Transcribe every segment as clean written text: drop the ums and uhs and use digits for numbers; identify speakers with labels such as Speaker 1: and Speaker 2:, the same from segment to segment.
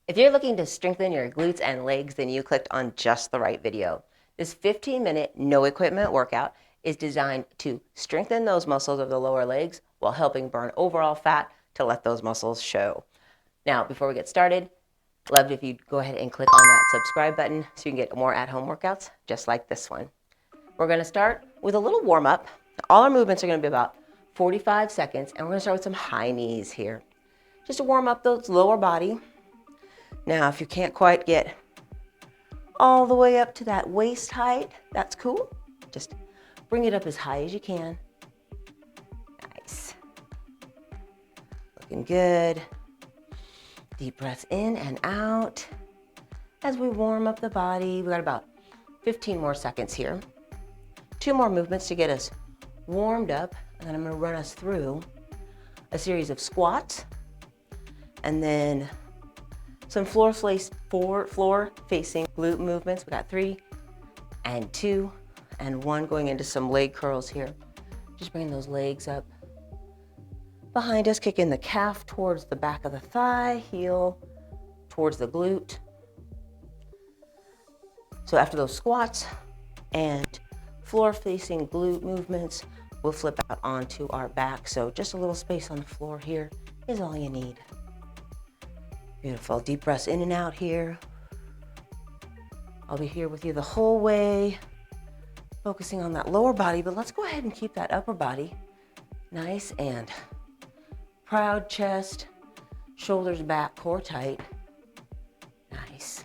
Speaker 1: If you're looking to strengthen your glutes and legs, then you clicked on just the right video. This 15-minute no equipment workout is designed to strengthen those muscles of the lower legs while helping burn overall fat to let those muscles show. Now, before we get started, love if you'd go ahead and click on that subscribe button so you can get more at-home workouts just like this one. We're going to start with a little warm-up. All our movements are going to be about 45 seconds, and we're going to start with some high knees here, just to warm up those lower body. Now, if you can't quite get all the way up to that waist height, that's cool. Just bring it up as high as you can. Nice. Looking good. Deep breaths in and out. As we warm up the body, we got about 15 more seconds here. 2 more movements to get us warmed up, and then I'm going to run us through a series of squats, and then some floor-facing glute movements. We got 3 and 2 and 1 going into some leg curls here. Just bringing those legs up behind us, kicking the calf towards the back of the thigh, heel towards the glute. So after those squats and floor-facing glute movements, we'll flip out onto our back. So just a little space on the floor here is all you need. Beautiful. Deep breaths in and out here. I'll be here with you the whole way, focusing on that lower body, but let's go ahead and keep that upper body nice and proud. Chest, shoulders back, core tight. Nice.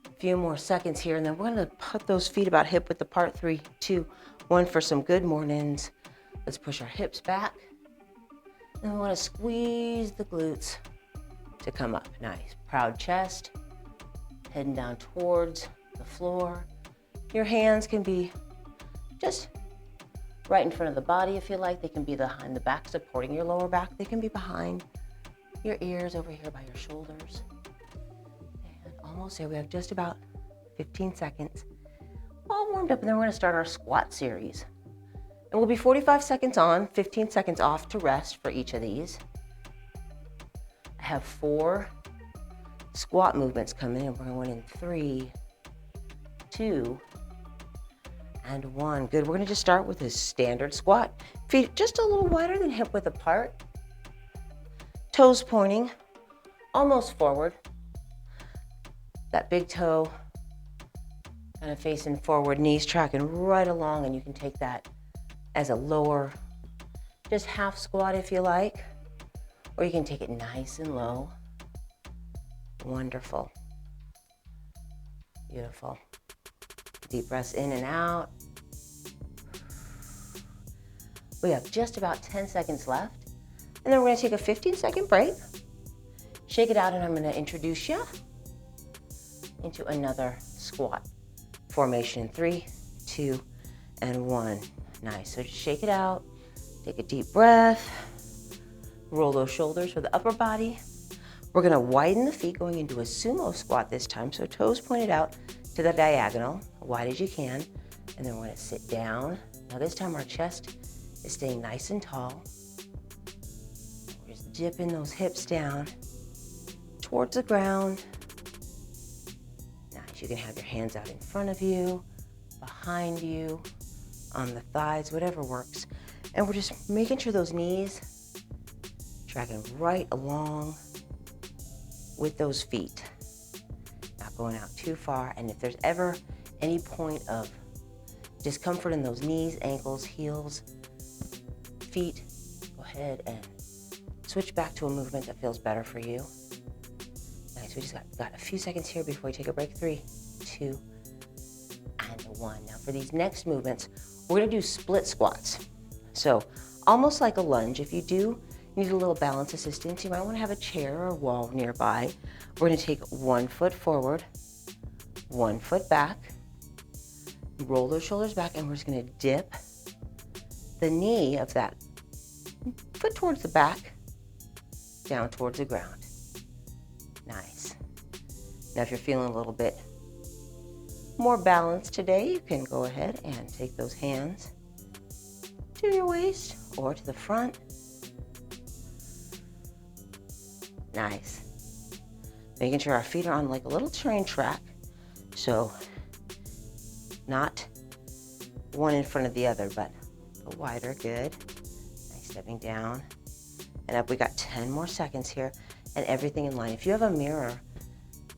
Speaker 1: A few more seconds here, and then we're going to put those feet about hip width apart. 3, 2, 1 for some good mornings. Let's push our hips back. And we want to squeeze the glutes to come up. Nice. Proud chest, heading down towards the floor. Your hands can be just right in front of the body if you like. They can be behind the back, supporting your lower back. They can be behind your ears, over here by your shoulders. And almost there. We have just about 15 seconds. All warmed up, and then we're going to start our squat series. And we'll be 45 seconds on, 15 seconds off to rest for each of these. I have 4 squat movements coming, and we're going in 3, 2, and 1. Good. We're going to just start with this standard squat. Feet just a little wider than hip width apart. Toes pointing almost forward. That big toe kind of facing forward, knees tracking right along, and you can take that as a lower, just half squat if you like. Or you can take it nice and low. Wonderful. Beautiful. Deep breaths in and out. We have just about 10 seconds left. And then we're going to take a 15-second break. Shake it out, and I'm going to introduce you into another squat formation. 3, 2, and 1. Nice. So just shake it out. Take a deep breath. Roll those shoulders for the upper body. We're going to widen the feet going into a sumo squat this time. So toes pointed out to the diagonal, wide as you can. And then we're going to sit down. Now this time our chest is staying nice and tall. We're just dipping those hips down towards the ground. Nice. You can have your hands out in front of you, behind you, on the thighs, whatever works. And we're just making sure those knees tracking right along with those feet, not going out too far. And if there's ever any point of discomfort in those knees, ankles, heels, feet, go ahead and switch back to a movement that feels better for you. Nice. We just got a few seconds here before we take a break. 3, 2, and 1. Now for these next movements, we're going to do split squats. So almost like a lunge. If you do need a little balance assistance, you might want to have a chair or a wall nearby. We're going to take 1 foot forward, 1 foot back, roll those shoulders back, and we're just going to dip the knee of that foot towards the back, down towards the ground. Nice. Now if you're feeling a little bit more balanced today, you can go ahead and take those hands to your waist or to the front. Nice. Making sure our feet are on like a little train track. So not one in front of the other, but wider, good. Nice, stepping down and up. We got 10 more seconds here and everything in line. If you have a mirror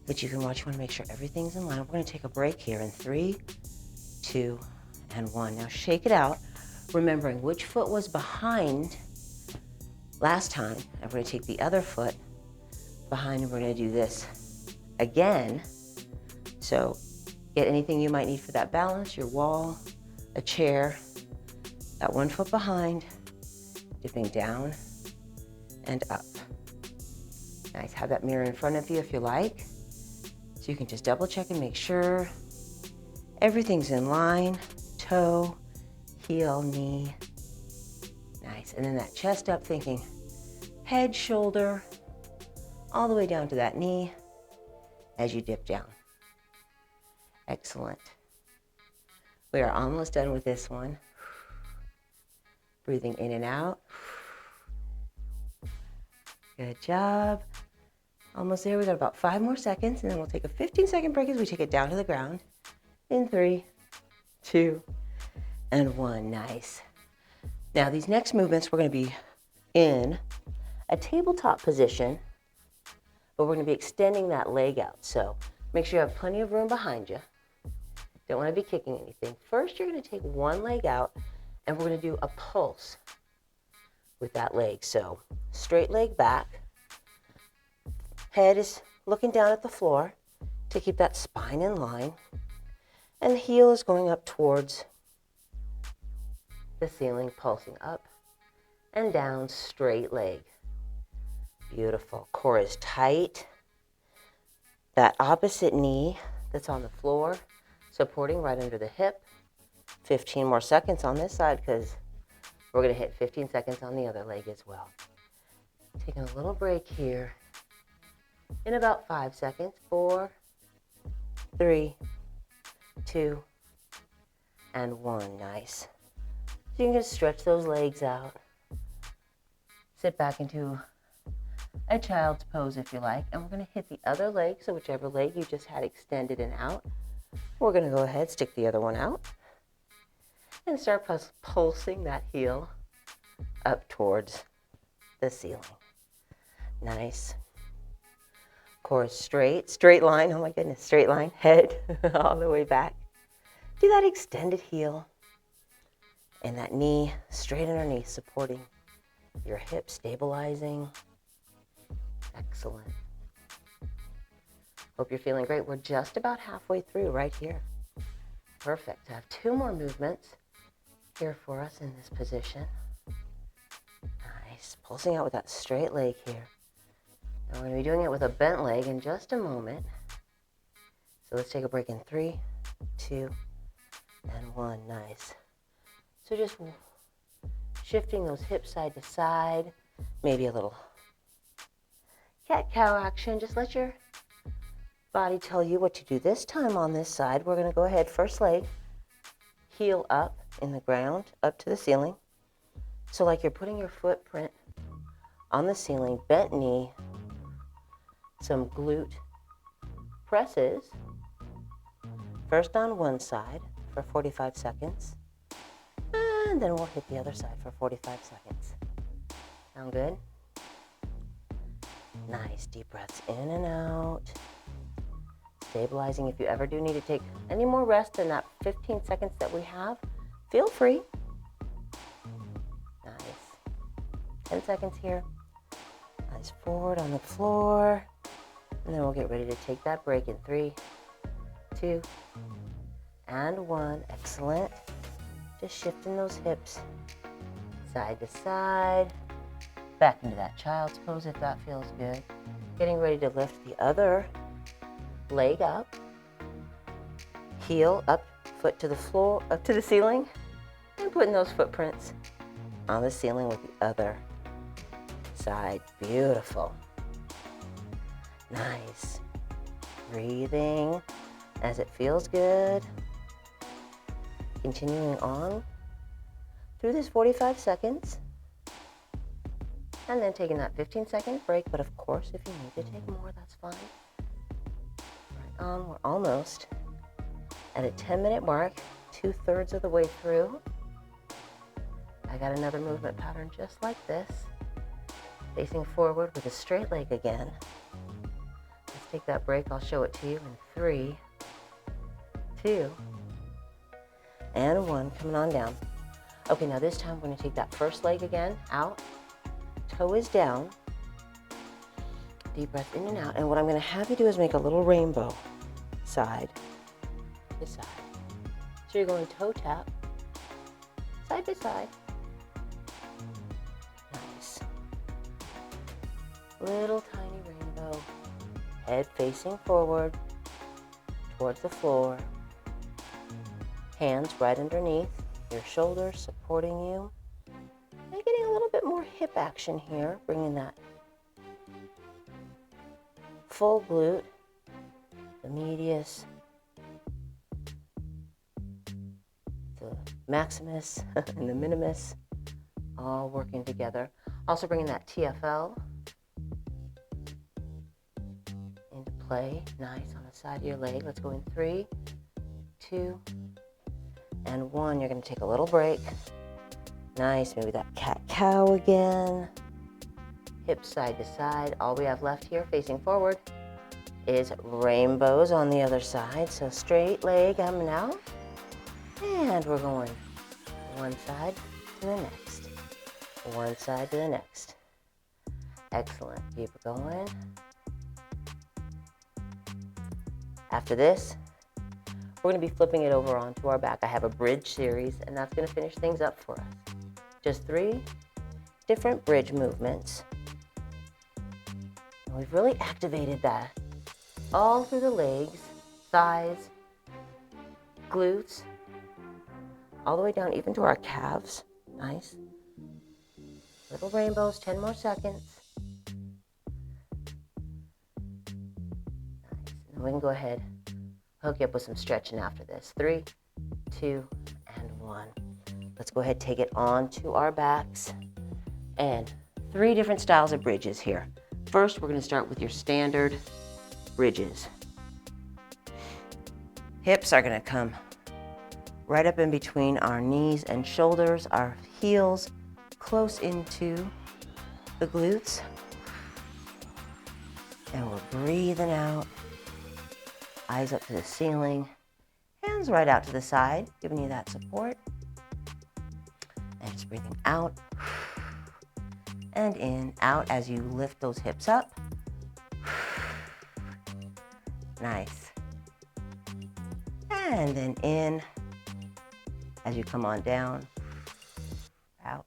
Speaker 1: that you can watch, you wanna make sure everything's in line. We're gonna take a break here in 3, 2, and 1. Now shake it out, remembering which foot was behind last time, and we're gonna take the other foot behind and we're gonna do this again. So get anything you might need for that balance, your wall, a chair, that one foot behind, dipping down and up. Nice, have that mirror in front of you if you like. So you can just double check and make sure everything's in line, toe, heel, knee. Nice, and then that chest up, thinking head, shoulder, all the way down to that knee as you dip down. Excellent. We are almost done with this one. Breathing in and out. Good job. Almost there. We got about 5 more seconds, and then we'll take a 15-second break as we take it down to the ground. In 3, 2, and 1. Nice. Now these next movements, we're going to be in a tabletop position, but we're going to be extending that leg out. So make sure you have plenty of room behind you. Don't want to be kicking anything. First, you're going to take one leg out, and we're going to do a pulse with that leg. So straight leg back. Head is looking down at the floor to keep that spine in line. And the heel is going up towards the ceiling, pulsing up and down, straight leg. Beautiful. Core is tight. That opposite knee that's on the floor, supporting right under the hip. 15 more seconds on this side because we're going to hit 15 seconds on the other leg as well. Taking a little break here in about 5 seconds. 4, 3, 2, and 1. Nice. So you can just stretch those legs out. Sit back into a child's pose if you like. And we're going to hit the other leg. So whichever leg you just had extended and out, we're going to go ahead, stick the other one out, and start pulsing that heel up towards the ceiling. Nice. Core straight, straight line. Oh my goodness, straight line. Head all the way back. Do that extended heel and that knee straight underneath, supporting your hip, stabilizing. Excellent. Hope you're feeling great. We're just about halfway through right here. Perfect. I have 2 more movements here for us in this position. Nice. Pulsing out with that straight leg here. Now we're going to be doing it with a bent leg in just a moment. So let's take a break in 3, 2, and 1. Nice. So just shifting those hips side to side. Maybe a little cat-cow action. Just let your body tell you what to do. This time on this side, we're going to go ahead, first leg, heel up in the ground, up to the ceiling. So like you're putting your footprint on the ceiling, bent knee, some glute presses. First on one side for 45 seconds, and then we'll hit the other side for 45 seconds. Sound good? Nice, deep breaths in and out. Stabilizing. If you ever do need to take any more rest than that 15 seconds that we have, feel free. Nice. 10 seconds here. Eyes forward on the floor. And then we'll get ready to take that break in 3, 2, and 1. Excellent. Just shifting those hips side to side. Back into that child's pose if that feels good. Getting ready to lift the other leg up, heel up, foot to the floor, up to the ceiling, and putting those footprints on the ceiling with the other side. Beautiful. Nice. Breathing as it feels good. Continuing on through this 45 seconds. And then taking that 15-second break, but of course, if you need to take more, that's fine. We're almost at a 10-minute mark, 2/3 of the way through. I got another movement pattern just like this, facing forward with a straight leg again. Let's take that break. I'll show it to you in 3, 2, and 1. Coming on down. Okay, now this time we're going to take that first leg again, out. Toe is down. Deep breath in and out. And what I'm going to have you do is make a little rainbow, side to side. So you're going toe tap, side to side. Nice. Little tiny rainbow. Head facing forward towards the floor. Hands right underneath your shoulders supporting you. And getting a little bit more hip action here, bringing that full glute, the medius, the maximus, and the minimus, all working together. Also bringing that TFL into play. Nice on the side of your leg. Let's go in 3, 2, and 1. You're going to take a little break. Nice. Maybe that cat-cow again. Hips side to side. All we have left here facing forward is rainbows on the other side. So straight leg coming out. And we're going one side to the next. One side to the next. Excellent. Keep it going. After this, we're going to be flipping it over onto our back. I have a bridge series, and that's going to finish things up for us. Just 3 different bridge movements. And we've really activated that all through the legs, thighs, glutes, all the way down even to our calves. Nice. Little rainbows, 10 more seconds. Nice. And we can go ahead, hook you up with some stretching after this. 3, 2, and 1. Let's go ahead and take it onto our backs. And 3 different styles of bridges here. First, we're going to start with your standard bridges. Hips are going to come right up in between our knees and shoulders, our heels close into the glutes. And we're breathing out. Eyes up to the ceiling. Hands right out to the side, giving you that support. And just breathing out and in, out as you lift those hips up. Nice. And then in as you come on down, out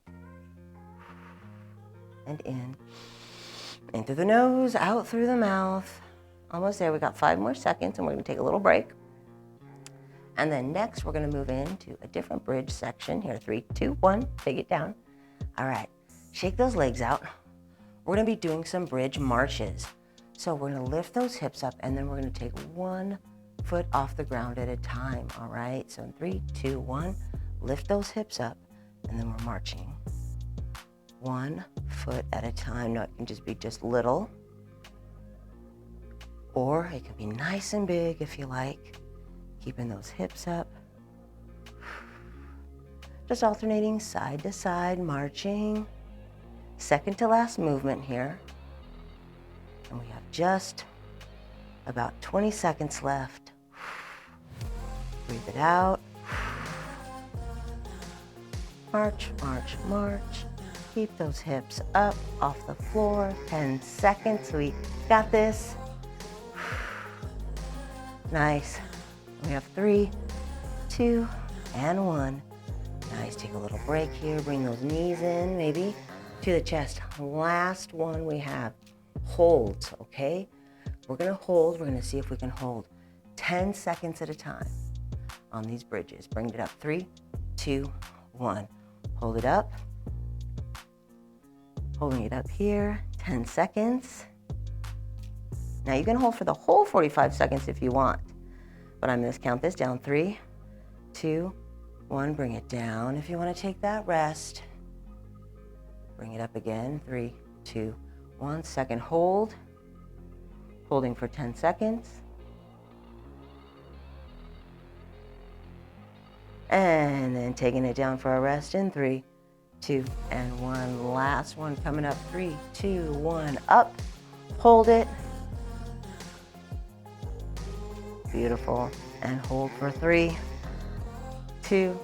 Speaker 1: and in through the nose, out through the mouth. Almost there. We got 5 more seconds, and we're going to take a little break. And then next, we're going to move into a different bridge section. Here, 3, 2, 1. Take it down. All right. Shake those legs out. We're going to be doing some bridge marches. So we're going to lift those hips up, and then we're going to take 1 foot off the ground at a time. All right. So in 3, 2, 1. Lift those hips up, and then we're marching 1 foot at a time. Now, it can just be just little, or it can be nice and big if you like. Keeping those hips up. Just alternating side to side, marching. Second to last movement here. And we have just about 20 seconds left. Breathe it out. March, march, march. Keep those hips up off the floor. 10 seconds. We got this. Nice. We have 3, 2, and 1. Nice. Take a little break here. Bring those knees in, maybe to the chest. Last one we have. Holds, okay? We're going to hold. We're going to see if we can hold 10 seconds at a time on these bridges. Bring it up. 3, 2, 1. Hold it up. Holding it up here. 10 seconds. Now you can hold for the whole 45 seconds if you want. But I'm going to count this down. 3, 2, 1. Bring it down if you want to take that rest. Bring it up again. 3, 2, 1. Second hold. Holding for 10 seconds. And then taking it down for a rest in 3, 2, and 1. Last one coming up. 3, 2, 1. Up. Hold it. Beautiful. And hold for 3, 2,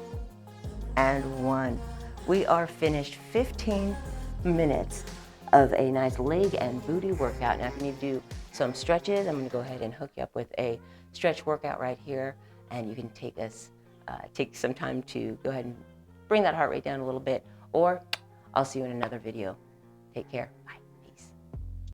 Speaker 1: and 1. We are finished. 15 minutes of a nice leg and booty workout. Now, if you need to do some stretches, I'm going to go ahead and hook you up with a stretch workout right here, and you can take some time to go ahead and bring that heart rate down a little bit, or I'll see you in another video. Take care. Bye.